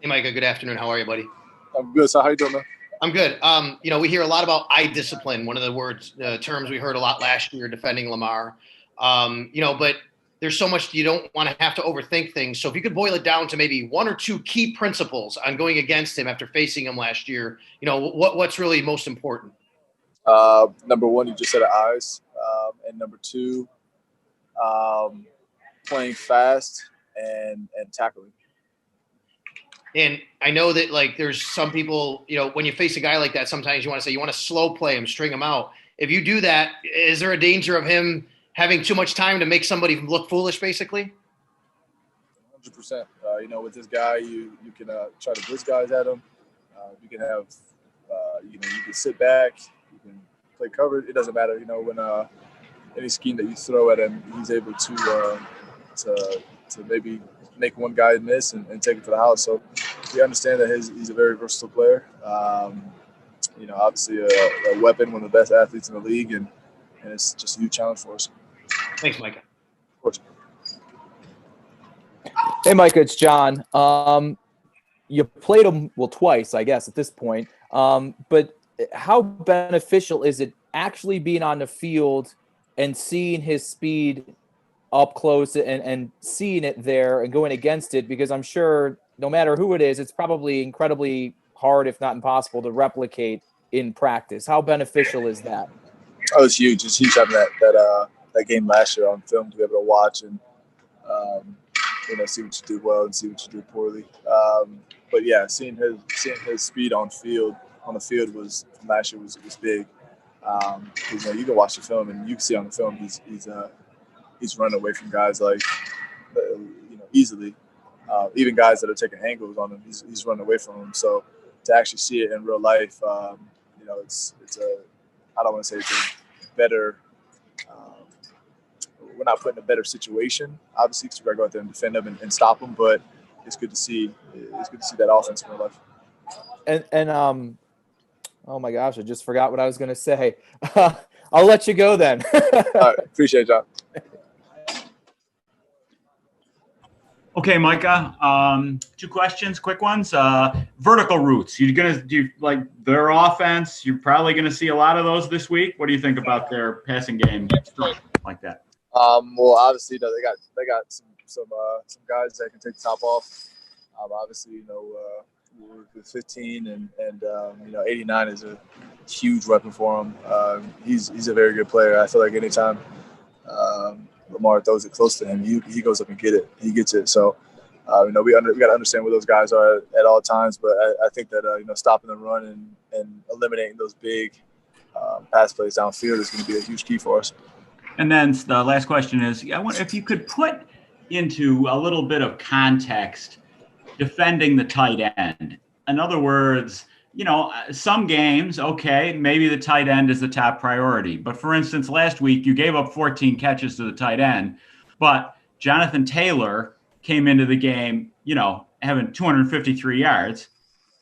Hey, Micah. Good afternoon. How are you, buddy? I'm good. So how you doing, man? I'm good. We hear a lot about eye discipline. One of the terms we heard a lot last year defending Lamar. But there's so much you don't want to have to overthink things. So if you could boil it down to maybe one or two key principles on going against him after facing him last year, what's really most important? Number one, you just said eyes, and number two, um, playing fast and tackling. And I know that there's some people, when you face a guy like that, sometimes you want to say you want to slow play him, string him out. If you do that, is there a danger of him having too much time to make somebody look foolish, basically? 100%. With this guy, you can try to blitz guys at him. You can have, you can sit back. You can play covered. It doesn't matter. When any scheme that you throw at him, he's able to maybe make one guy miss and take it to the house. So we understand that he's a very versatile player. Obviously a weapon, one of the best athletes in the league, and it's just a huge challenge for us. Thanks, Micah. Of course. Hey, Micah, it's John. You played him, twice, I guess, at this point. But how beneficial is it actually being on the field and seeing his speed up close and seeing it there and going against it? Because I'm sure no matter who it is, it's probably incredibly hard, if not impossible, to replicate in practice. How beneficial is that? Oh, it's huge. It's huge having that game last year on film to be able to watch and see what you did well and see what you did poorly. But yeah, seeing his speed on the field was from last year was big. You can watch the film and you can see on the film he's running away from guys easily. Even guys that are taking angles on him, he's running away from them. So to actually see it in real life, it's a, I don't want to say it's a better. We're not put in a better situation, obviously, because we got to go out there and defend them and stop them. But it's good to see. It's good to see that offense in real life. And oh my gosh, I just forgot what I was going to say. I'll let you go then. All right, appreciate it, John. Okay, Micah. Two questions, quick ones. Vertical routes. Do you like their offense? You're probably gonna see a lot of those this week. What do you think about their passing game like that? Well, obviously, they got some guys that can take the top off. Obviously, we're with 15 and 89 is a huge weapon for him. He's a very good player. I feel like anytime Lamar throws it close to him, he goes up and he gets it. So we got to understand where those guys are at all times. But I think that stopping the run and eliminating those big pass plays downfield is going to be a huge key for us. And then the last question is, I wonder if you could put into a little bit of context defending the tight end. In other words, some games, okay, maybe the tight end is the top priority. But for instance, last week you gave up 14 catches to the tight end, but Jonathan Taylor came into the game, having 253 yards,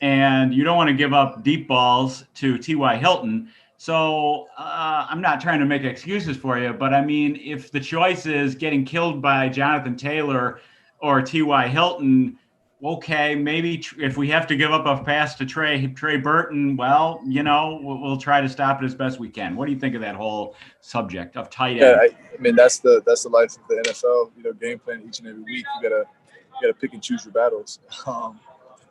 and you don't want to give up deep balls to T.Y. Hilton. So I'm not trying to make excuses for you, but I mean, if the choice is getting killed by Jonathan Taylor or T.Y. Hilton, okay, maybe if we have to give up a pass to Trey Burton, well, we'll try to stop it as best we can. What do you think of that whole subject of tight end? Yeah, I mean that's the life of the NFL. Game plan each and every week. You gotta pick and choose your battles.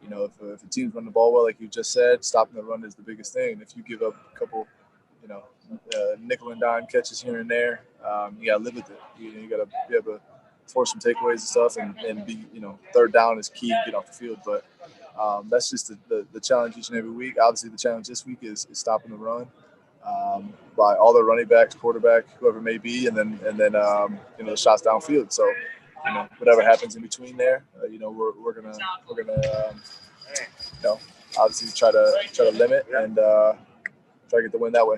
If a team's running the ball well, like you just said, stopping the run is the biggest thing. If you give up a couple, nickel and dime catches here and there, you gotta live with it. You gotta be able to force some takeaways and stuff, and be third down is key, get off the field. But that's just the challenge each and every week. Obviously, the challenge this week is stopping the run by all the running backs, quarterback, whoever it may be, and then the shots downfield. So whatever happens in between there, we're gonna obviously try to limit and try to get the win that way.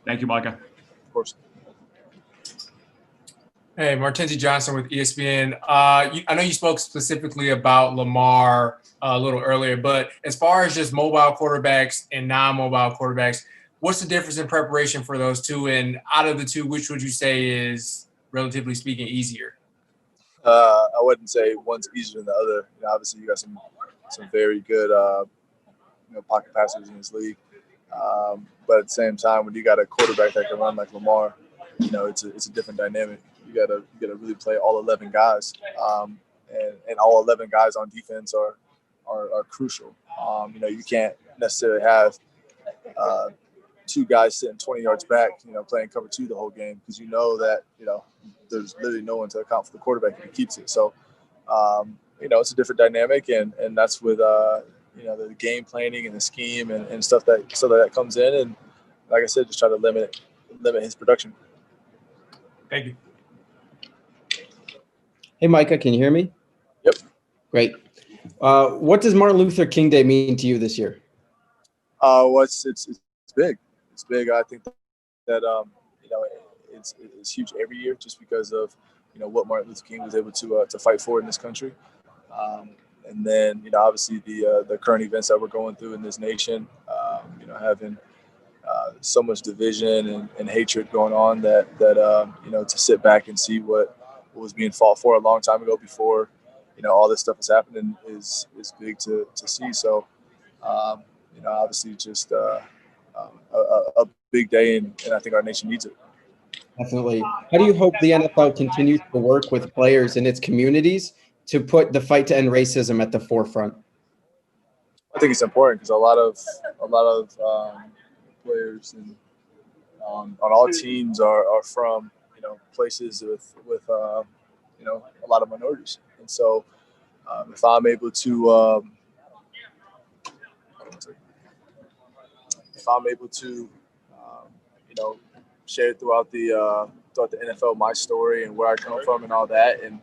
Thank you, Micah. Of course. Hey, Martenzi Johnson with ESPN. I know you spoke specifically about Lamar a little earlier, but as far as just mobile quarterbacks and non-mobile quarterbacks, what's the difference in preparation for those two? And out of the two, which would you say is, relatively speaking, easier? I wouldn't say one's easier than the other. Obviously, you got some some very good pocket passers in this league. But at the same time, when you got a quarterback that can run like Lamar, it's a different dynamic. You gotta really play all 11 guys, and all 11 guys on defense are crucial. You can't necessarily have 2 guys sitting 20 yards back, playing cover 2 the whole game, because that there's literally no one to account for the quarterback if he keeps it. So it's a different dynamic, and that's with the game planning and the scheme and stuff that comes in, and like I said, just try to limit his production. Thank you. Hey, Micah, can you hear me? Yep. Great. What does Martin Luther King Day mean to you this year? Well, it's big. It's big. I think that it's huge every year, just because of what Martin Luther King was able to fight for in this country. And then, obviously the current events that we're going through in this nation, having so much division and hatred going on that to sit back and see what was being fought for a long time ago before, all this stuff is happening is big to see. So, obviously just a big day, and I think our nation needs it. Definitely. How do you hope the NFL continues to work with players in its communities to put the fight to end racism at the forefront? I think it's important because a lot of players and on all teams are from places with a lot of minorities, and so if I'm able to share throughout the NFL my story and where I come from and all that, and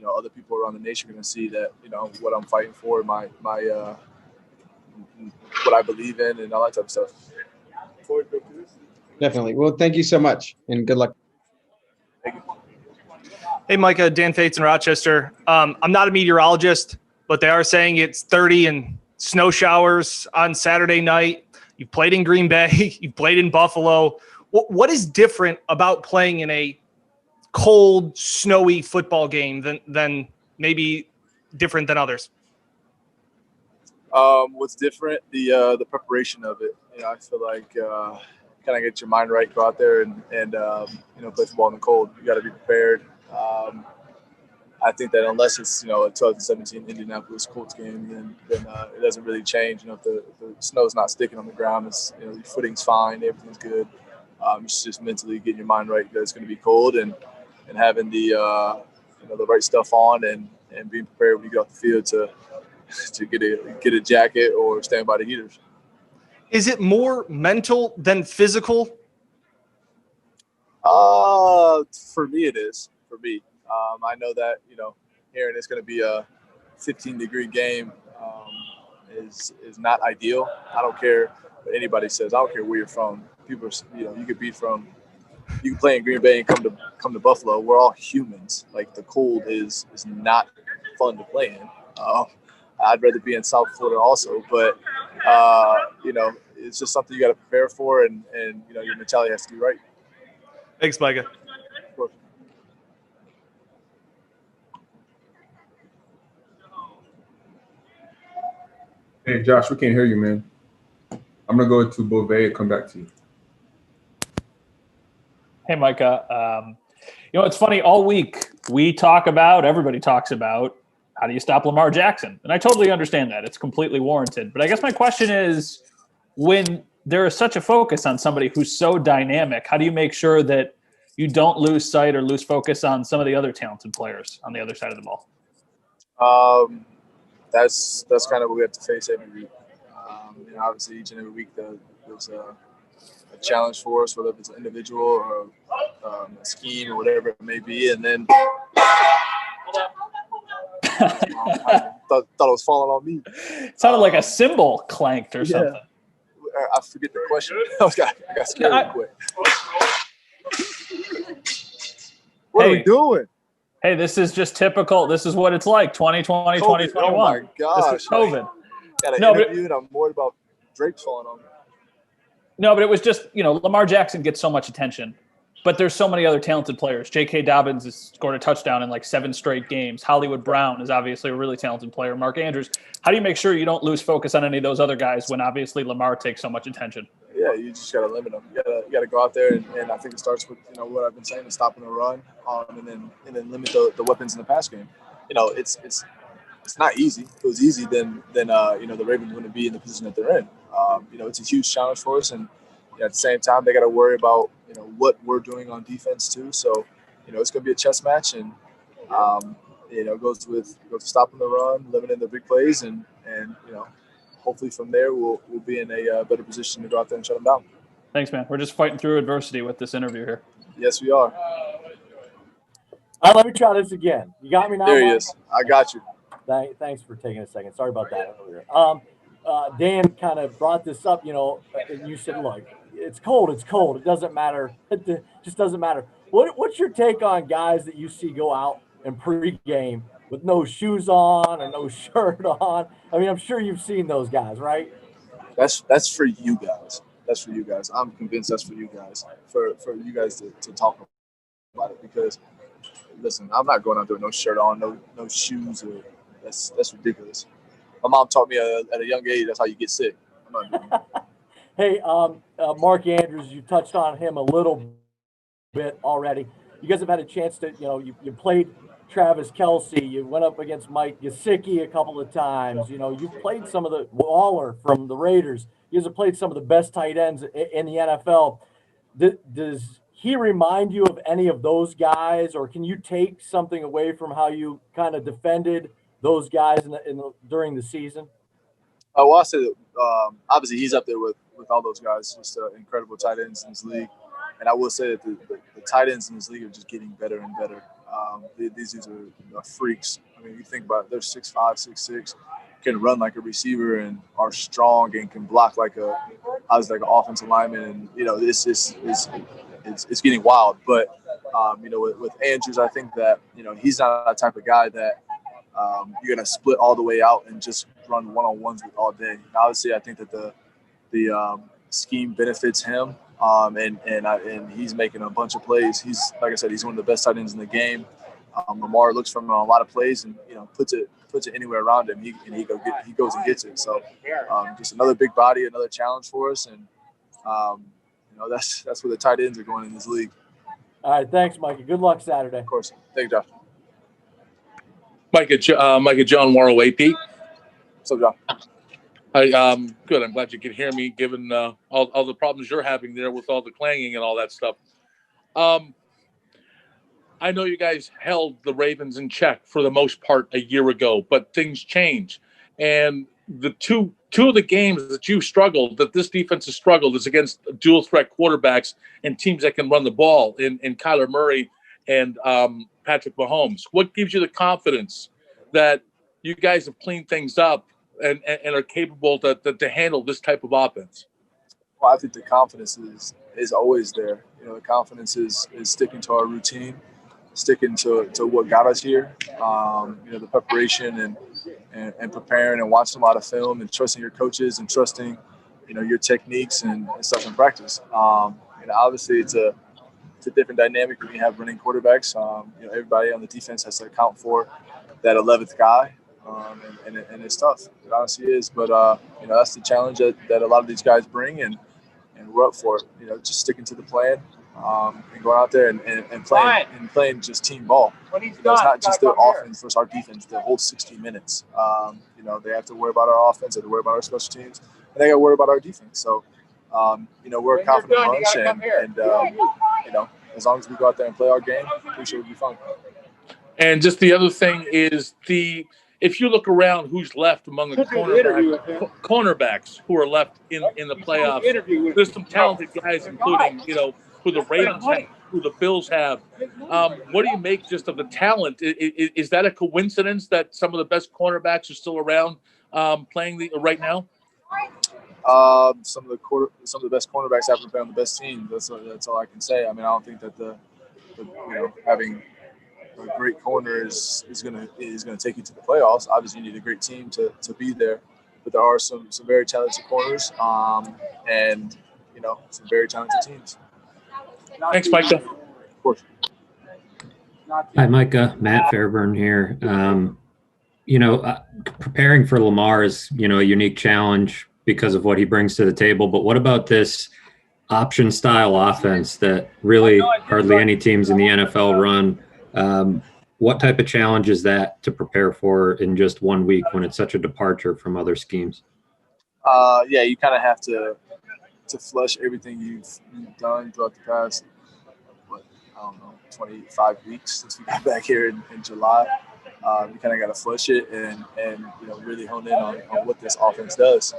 other people around the nation are going to see that what I'm fighting for, my what I believe in, and all that type of stuff. Definitely. Well, thank you so much, and good luck. Thank you. Hey, Micah, Dan Fates in Rochester. I'm not a meteorologist, but they are saying it's 30 and snow showers on Saturday night. You've played in Green Bay. You've played in Buffalo. What is different about playing in a cold, snowy football game than maybe different than others? What's different? The preparation of it. I feel like kind of get your mind right, go out there and play football in the cold. You got to be prepared. I think that unless it's a 2017 Indianapolis Colts game, then it doesn't really change. If the snow's not sticking on the ground, it's your footing's fine, everything's good. It's just mentally getting your mind right that it's going to be cold and having the right stuff on and being prepared when you get off the field to get a jacket or stand by the heaters. Is it more mental than physical? For me, it is. For me, I know that hearing it's going to be a 15-degree game is not ideal. I don't care what anybody says. I don't care where you're from. People, you can play in Green Bay and come to Buffalo. We're all humans. Like, the cold is not fun to play in. I'd rather be in South Florida also, but it's just something you got to prepare for, and your mentality has to be right. Thanks, Micah. Of course. Hey, Josh, we can't hear you, man. I'm gonna go to Beauvais and come back to you. Hey, Micah. It's funny. All week everybody talks about how do you stop Lamar Jackson? And I totally understand that. It's completely warranted. But I guess my question is, when there is such a focus on somebody who's so dynamic, how do you make sure that you don't lose sight or lose focus on some of the other talented players on the other side of the ball? That's kind of what we have to face every week. Obviously, each and every week there's a challenge for us, whether it's an individual or a scheme or whatever it may be. And then I thought it was falling on me. It sounded like a cymbal clanked or something. I forget the question. I got scared real quick. What are we doing? Hey, this is just typical. This is what it's like, 2020, COVID. 2021. Oh, my gosh. This is COVID. Got an interview, and I'm worried about Drake falling on me. No, but it was just, Lamar Jackson gets so much attention. But there's so many other talented players. J.K. Dobbins has scored a touchdown in like 7 straight games. Hollywood Brown is obviously a really talented player. Mark Andrews. How do you make sure you don't lose focus on any of those other guys when obviously Lamar takes so much attention? Yeah, you just got to limit them. You got to go out there, and I think it starts with what I've been saying, is stopping the run, and then limit the weapons in the pass game. It's not easy. If it was easy, then the Ravens wouldn't be in the position that they're in. It's a huge challenge for us, and at the same time, they got to worry about what we're doing on defense too. So it's going to be a chess match, and it goes with stopping the run, limiting the big plays, and hopefully from there we'll be in a better position to go out there and shut them down. Thanks, man. We're just fighting through adversity with this interview here. Yes, we are. All right, let me try this again. You got me now? There he is. I got you. Thanks for taking a second. Sorry about that earlier. Dan kind of brought this up, and you said, look, it's cold. It's cold. It doesn't matter. It just doesn't matter. What's your take on guys that you see go out and pregame with no shoes on or no shirt on? I mean, I'm sure you've seen those guys, right? That's for you guys. That's for you guys. I'm convinced that's for you guys. For you guys to talk about it, because listen, I'm not going out there with no shirt on, no shoes. That's ridiculous. My mom taught me at a young age that's how you get sick. I'm not doing it. Hey, Mark Andrews, you touched on him a little bit already. You guys have had a chance to, you played Travis Kelce, you went up against Mike Gesicki a couple of times. You've played some of the Waller from the Raiders. You guys have played some of the best tight ends in the NFL. Does he remind you of any of those guys, or can you take something away from how you kind of defended those guys during the season? Well, I'll say that obviously he's up there with all those guys, just incredible tight ends in this league. And I will say that the tight ends in this league are just getting better and better. These dudes are freaks. I mean, you think about it, they're 6'5", 6'6", can run like a receiver and are strong and can block like an offensive lineman. And it's getting wild. But with Andrews, I think that he's not that type of guy that you're gonna split all the way out and just run one-on-ones with all day. And obviously, I think that the scheme benefits him. And he's making a bunch of plays. He's, like I said, he's one of the best tight ends in the game. Lamar looks for him on a lot of plays and puts it anywhere around him. He goes and gets it. So just another big body, another challenge for us, and that's where the tight ends are going in this league. All right, thanks, Micah. Good luck Saturday. Of course. Thank you, Josh. Micah John Warrow AP. What's up, John? Good. I'm glad you can hear me, given all the problems you're having there with all the clanging and all that stuff. I know you guys held the Ravens in check for the most part a year ago, but things change. And the two of the games that you've struggled, that this defense has struggled, is against dual threat quarterbacks and teams that can run the ball in Kyler Murray and Patrick Mahomes. What gives you the confidence that you guys have cleaned things up and are capable to handle this type of offense? Well, I think the confidence is always there. The confidence is sticking to our routine, sticking to what got us here. The preparation and preparing and watching a lot of film and trusting your coaches and trusting, your techniques and stuff in practice. Obviously it's a different dynamic when you have running quarterbacks. Everybody on the defense has to account for that 11th guy. And it's tough. It honestly is. But, that's the challenge that a lot of these guys bring, and we're up for it. Just sticking to the plan and going out there and playing just team ball. It's not just their offense versus our defense the whole 60 minutes. They have to worry about our offense, they have to worry about our special teams, and they got to worry about our defense. So, we're a confident bunch, and as long as we go out there and play our game, I'm sure it'll be fun. And just the other thing is if you look around who's left among the cornerbacks who are left in the playoffs, there's some talented guys, including, who the Ravens have, who the Bills have. What do you make just of the talent? Is that a coincidence that some of the best cornerbacks are still around playing right now? Some of the best cornerbacks happen to play on the best team. That's all I can say. I mean, I don't think that the having a great corner is gonna take you to the playoffs. Obviously, you need a great team to be there, but there are some very talented corners, and some very talented teams. Thanks, Micah. course. Hi, Micah. Matt Fairburn here. Preparing for Lamar is, a unique challenge because of what he brings to the table. But what about this option style offense that really hardly any teams in the NFL run? What type of challenge is that to prepare for in just 1 week when it's such a departure from other schemes? Yeah, you kind of have to flush everything you've done throughout the past, I don't know, 25 weeks since we got back here in July. You kind of got to flush it and really hone in on what this offense does.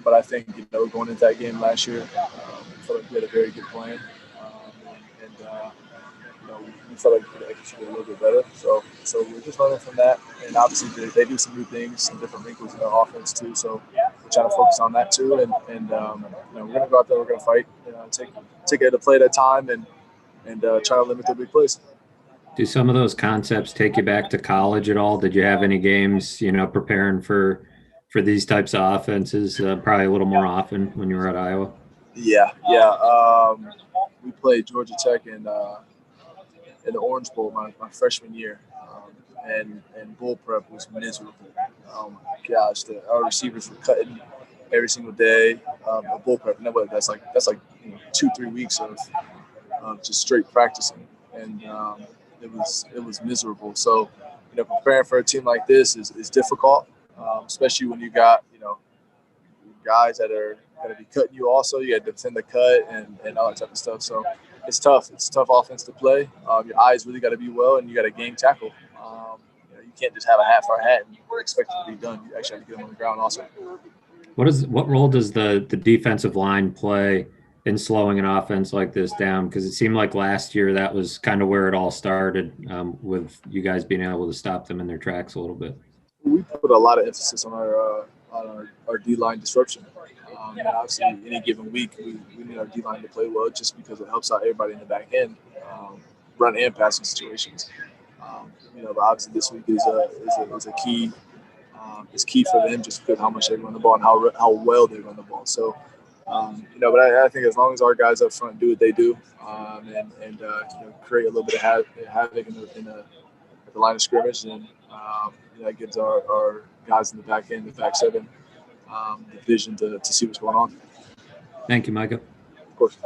But I think, going into that game last year, I felt like we had a very good plan. We felt like we could execute a little bit better. So we're just learning from that. And obviously they do some new things, some different wrinkles in their offense too. So we're trying to focus on that too. And we're going to go out there, we're going to fight, take it a play at a time and try to limit the big plays. Do some of those concepts take you back to college at all? Did you have any games, preparing for these types of offenses probably a little more often when you were at Iowa? Yeah. We played Georgia Tech in the Orange Bowl my freshman year, and bull prep was miserable. Oh my gosh, our receivers were cutting every single day. A bull prep, that's like 2-3 weeks of just straight practicing, and it was miserable. So, preparing for a team like this is difficult, especially when you got guys that are going to be cutting you. Also, you got to defend the cut and all that type of stuff. So it's tough. It's a tough offense to play. Your eyes really got to be well, and you got to game tackle. You can't just have a half-hour hat and expect it to be done. You actually have to get them on the ground also. What role does the defensive line play in slowing an offense like this down? Because it seemed like last year that was kind of where it all started, with you guys being able to stop them in their tracks a little bit. We put a lot of emphasis on our D-line disruption. And obviously, any given week, we need our D-line to play well just because it helps out everybody in the back end, run and passing situations. But obviously this week is a key. It's key for them just because how much they run the ball and how well they run the ball. So, but I think as long as our guys up front do what they do, and create a little bit of havoc in the line of scrimmage, and that gives our guys in the back end, the back seven, the vision to see what's going on. Thank you, Micah. Of course.